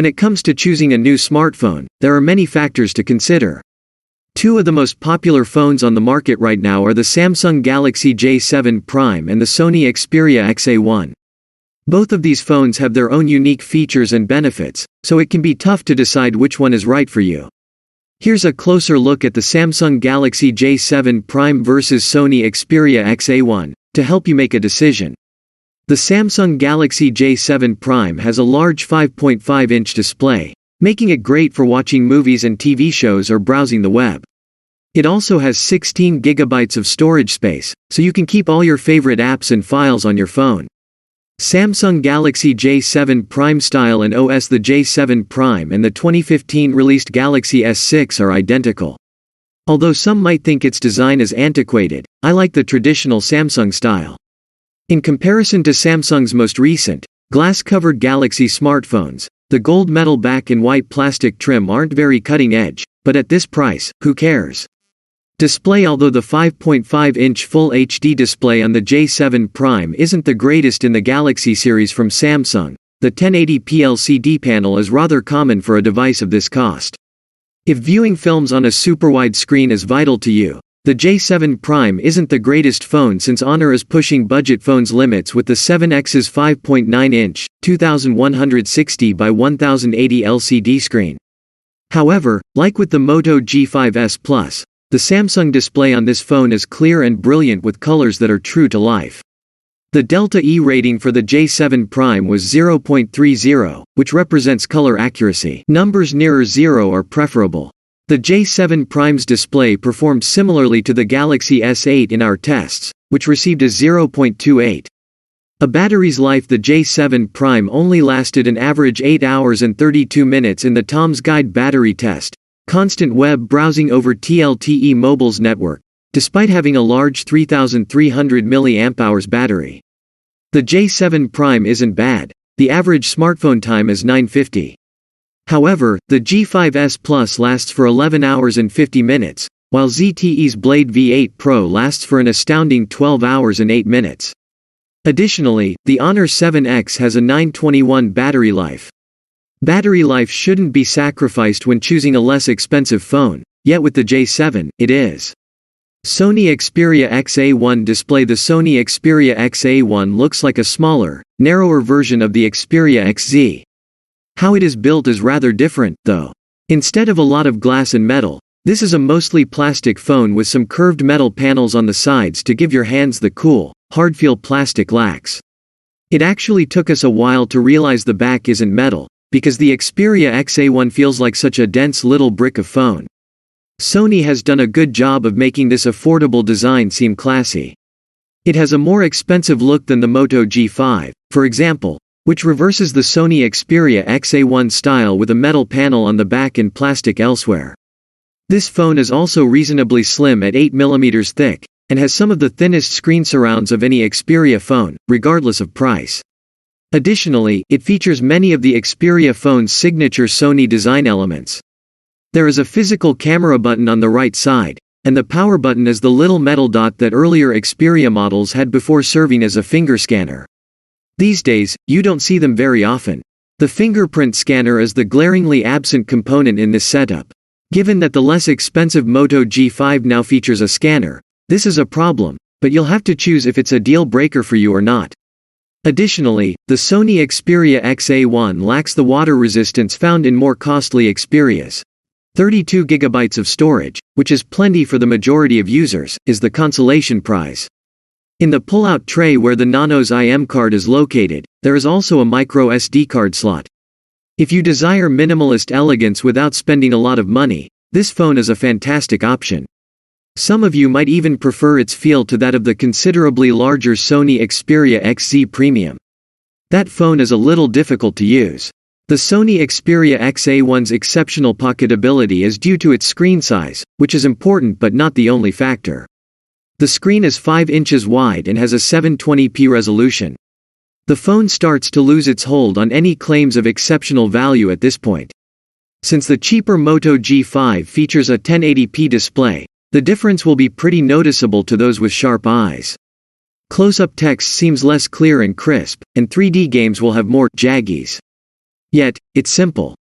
When it comes to choosing a new smartphone, there are many factors to consider. Two of the most popular phones on the market right now are the Samsung Galaxy J7 Prime and the Sony Xperia XA1. Both of these phones have their own unique features and benefits, so it can be tough to decide which one is right for you. Here's a closer look at the Samsung Galaxy J7 Prime versus Sony Xperia XA1, to help you make a decision. The Samsung Galaxy J7 Prime has a large 5.5-inch display, making it great for watching movies and TV shows or browsing the web. It also has 16 GB of storage space, so you can keep all your favorite apps and files on your phone. Samsung Galaxy J7 Prime style and OS. The J7 Prime and the 2015 released Galaxy S6 are identical. Although some might think its design is antiquated, I like the traditional Samsung style. In comparison to Samsung's most recent, glass-covered Galaxy smartphones, the gold metal back and white plastic trim aren't very cutting-edge, but at this price, who cares? Display. Although the 5.5-inch Full HD display on the J7 Prime isn't the greatest in the Galaxy series from Samsung, the 1080p LCD panel is rather common for a device of this cost. If viewing films on a super-wide screen is vital to you, the J7 Prime isn't the greatest phone, since Honor is pushing budget phones limits with the 7X's 5.9-inch, 2160 by 1080 LCD screen. However, like with the Moto G5s Plus, the Samsung display on this phone is clear and brilliant with colors that are true to life. The Delta E rating for the J7 Prime was 0.30, which represents color accuracy. Numbers nearer 0 are preferable. The J7 Prime's display performed similarly to the Galaxy S8 in our tests, which received a 0.28. A battery's life. The J7 Prime only lasted an average 8 hours and 32 minutes in the Tom's Guide battery test, constant web browsing over LTE Mobile's network, despite having a large 3,300 mAh battery. The J7 Prime isn't bad. The average smartphone time is 950. However, the G5s Plus lasts for 11 hours and 50 minutes, while ZTE's Blade V8 Pro lasts for an astounding 12 hours and 8 minutes. Additionally, the Honor 7X has a 921 battery life. Battery life shouldn't be sacrificed when choosing a less expensive phone, yet with the J7, it is. Sony Xperia XA1 display. The Sony Xperia XA1 looks like a smaller, narrower version of the Xperia XZ. How it is built is rather different, though. Instead of a lot of glass and metal, this is a mostly plastic phone with some curved metal panels on the sides to give your hands the cool, hard feel plastic lacks. It actually took us a while to realize the back isn't metal, because the Xperia XA1 feels like such a dense little brick of phone. Sony has done a good job of making this affordable design seem classy. It has a more expensive look than the Moto G5, for example, which reverses the Sony Xperia XA1 style with a metal panel on the back and plastic elsewhere. This phone is also reasonably slim at 8mm thick, and has some of the thinnest screen surrounds of any Xperia phone, regardless of price. Additionally, it features many of the Xperia phone's signature Sony design elements. There is a physical camera button on the right side, and the power button is the little metal dot that earlier Xperia models had before serving as a finger scanner. These days, you don't see them very often. The fingerprint scanner is the glaringly absent component in this setup. Given that the less expensive Moto G5 now features a scanner, this is a problem, but you'll have to choose if it's a deal breaker for you or not. Additionally, the Sony Xperia XA1 lacks the water resistance found in more costly Xperias. 32 GB of storage, which is plenty for the majority of users, is the consolation prize. In the pull-out tray where the Nano's IM card is located, there is also a micro SD card slot. If you desire minimalist elegance without spending a lot of money, this phone is a fantastic option. Some of you might even prefer its feel to that of the considerably larger Sony Xperia XZ Premium. That phone is a little difficult to use. The Sony Xperia XA1's exceptional pocketability is due to its screen size, which is important but not the only factor. The screen is 5 inches wide and has a 720p resolution. The phone starts to lose its hold on any claims of exceptional value at this point. Since the cheaper Moto G5 features a 1080p display, the difference will be pretty noticeable to those with sharp eyes. Close-up text seems less clear and crisp, and 3D games will have more jaggies. Yet, it's simple.